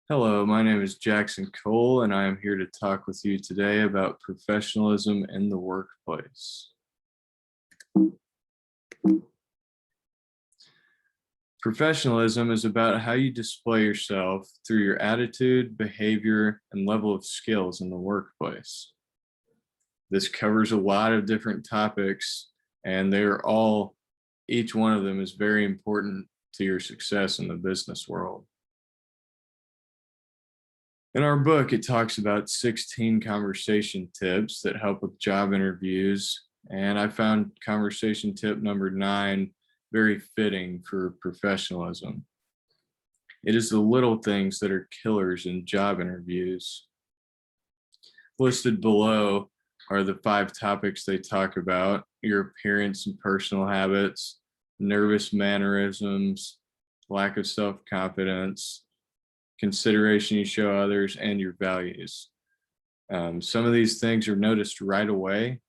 Hello, my name is Jackson Cole, and I am here to talk with you today about professionalism in the workplace. Professionalism is about how you display yourself through your attitude, behavior, and level of skills in the workplace. This covers a lot of different topics, and each one of them is very important to your success in the business world. In our book, it talks about 16 conversation tips that help with job interviews. And I found conversation tip number 9 very fitting for professionalism. It is the little things that are killers in job interviews. Listed below are the 5 topics they talk about: your appearance and personal habits, nervous mannerisms, lack of self confidence, consideration you show others, and your values. Some of these things are noticed right away,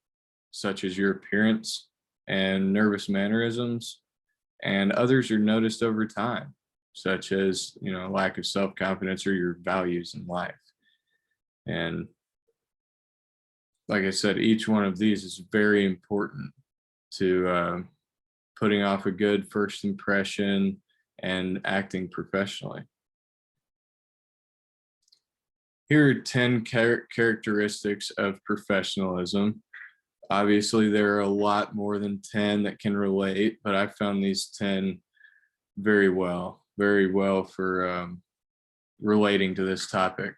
such as your appearance and nervous mannerisms, and others are noticed over time, such as lack of self-confidence or your values in life. And like I said, each one of these is very important to putting off a good first impression and acting professionally. Here are 10 characteristics of professionalism. Obviously, there are a lot more than 10 that can relate, but I found these 10 very well for relating to this topic.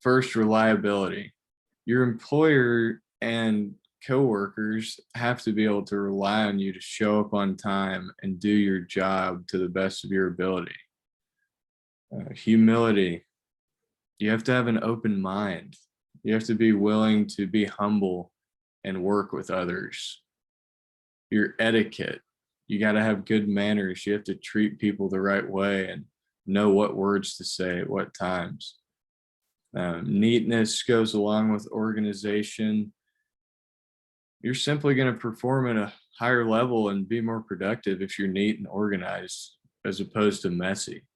First, reliability. Your employer and coworkers have to be able to rely on you to show up on time and do your job to the best of your ability. Humility. You have to have an open mind. You have to be willing to be humble and work with others. Your etiquette. You got to have good manners. You have to treat people the right way and know what words to say at what times. Neatness goes along with organization. You're simply going to perform at a higher level and be more productive if you're neat and organized as opposed to messy.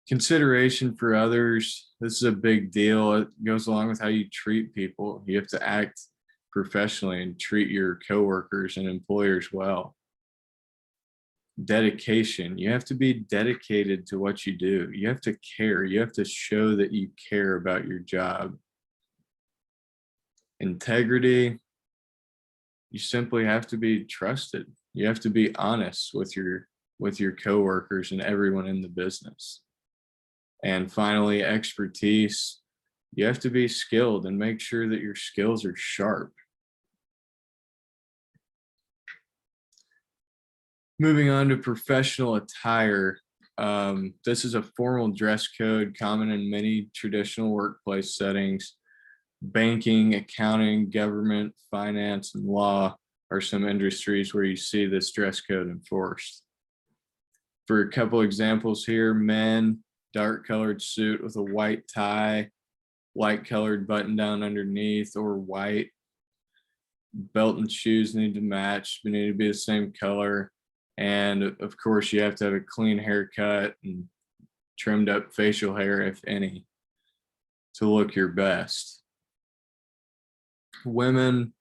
Consideration for others. This is a big deal. It goes along with how you treat people. You have to act professionally and treat your coworkers and employers well. Dedication. You have to be dedicated to what you do. You have to care. You have to show that you care about your job. Integrity. You simply have to be trusted. You have to be honest with your coworkers and everyone in the business. And finally, expertise. You have to be skilled and make sure that your skills are sharp. Moving on to professional attire. This is a formal dress code common in many traditional workplace settings. Banking, accounting, government, finance, and law are some industries where you see this dress code enforced. For a couple examples here: men, dark colored suit with a white tie, light colored button down underneath, or white. Belt and shoes need to match, they need to be the same color. And of course, you have to have a clean haircut and trimmed up facial hair, if any, to look your best. Women,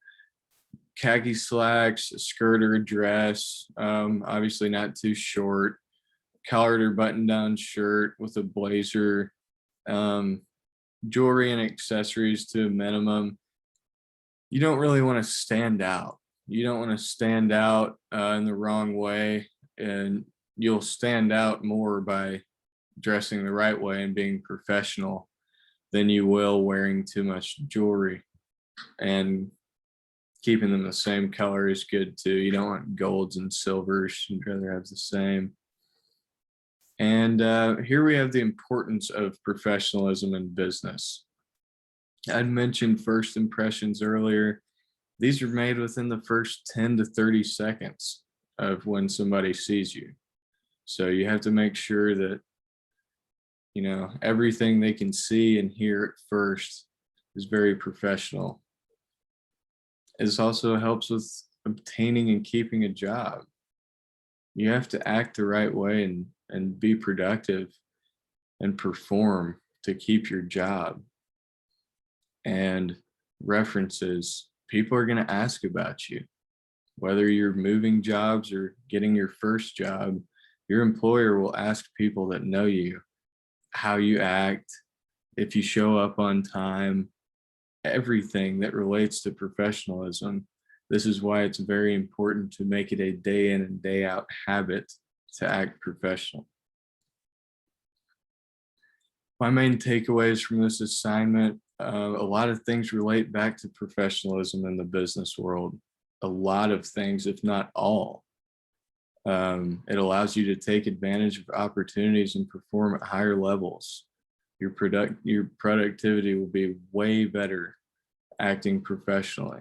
khaki slacks, a skirt or a dress, obviously not too short, collared or button down shirt with a blazer, jewelry and accessories to a minimum. You don't really want to stand out. You don't want to stand out in the wrong way, and you'll stand out more by dressing the right way and being professional than you will wearing too much jewelry. And keeping them the same color is good too. You don't want golds and silvers. You'd rather have the same. And here we have the importance of professionalism in business. I'd mentioned first impressions earlier. These are made within the first 10 to 30 seconds of when somebody sees you. So you have to make sure that, everything they can see and hear at first is very professional. This also helps with obtaining and keeping a job. You have to act the right way and and be productive and perform to keep your job. And references, people are going to ask about you. Whether you're moving jobs or getting your first job, your employer will ask people that know you how you act, if you show up on time, everything that relates to professionalism. This is why it's very important to make it a day in and day out habit to act professional. My main takeaways from this assignment, a lot of things relate back to professionalism in the business world. A lot of things, if not all. It allows you to take advantage of opportunities and perform at higher levels. Your productivity will be way better acting professionally.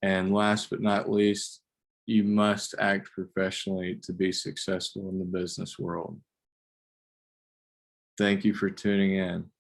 And last but not least, you must act professionally to be successful in the business world. Thank you for tuning in.